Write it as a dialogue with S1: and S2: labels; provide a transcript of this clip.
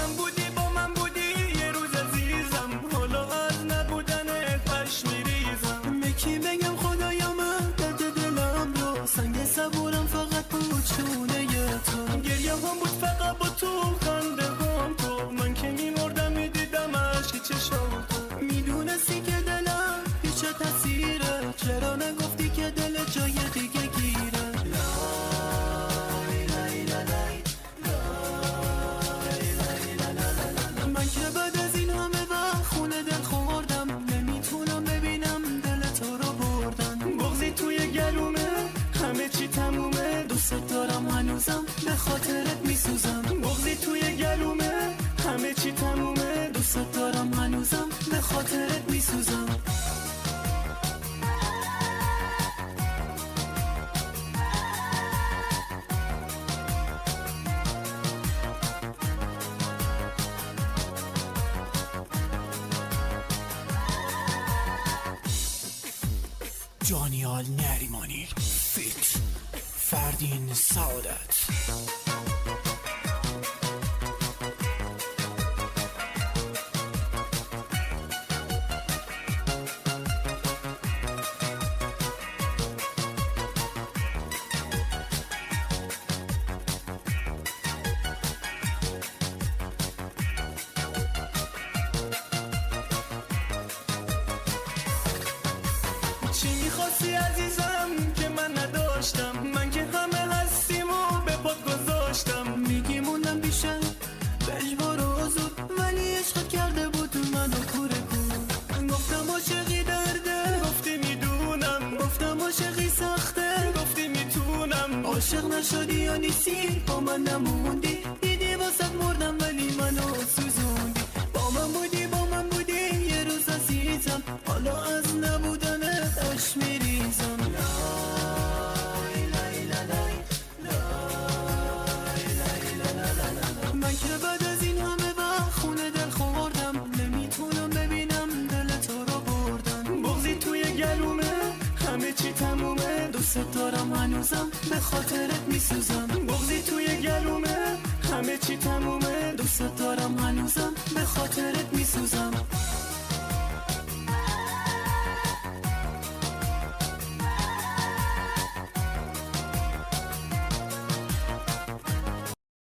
S1: من بودی با من بودی یه روز عزیزم، حالا از نبودنت پشم میریزم. به کی بگم خدایا من درد دلم رو، سنگ صبورم فقط بود چونه تو. گریه هم بود فقط با تو، خنده هم تو، من که میمردم میدیدم عشق چشام تو. میدونستی که دلم هیچ تاثیره، چرا نگفتی که دل جای دیگه گیره؟ من که بعد از این همه وقت خونه دل خوردم، نمیتونم ببینم دل تو رو بردن. بغضی توی گلومه همه چی تمومه، دوست دارم هنوزم به خاطرت میسوزم. بغضی توی گلومه همه چی تمومه، دوست دارم هنوزم به خاطرت میسوزم.
S2: جانیال نریمانی فیت فردین سعادت.
S1: چی میخواستی عزیزم که من نداشتم؟ من که همه هستیم و به پات گذاشتم.
S3: میگی موندم بیشتر بجبار و زود، ولی عشقت کرده بود منو کوره کن.
S1: گفتم عاشقی درده، گفتی میدونم. گفتم عاشقی سخته، گفتی میتونم.
S3: عاشق نشدی یا نیستی با من نموندی، دیدی واسه مردم ولی منو سوزوندی. با من بودی یه روز عزیزم، حالا از نبودنت عشق میریزم. من که بعد از این همه وقت خونه دل خوردم، نمیتونم ببینم دل تو رو بردن.
S1: بغضی توی گلومه همه چی تمومه،
S3: دوست دارم هنوزم به خاطرت میسوزم.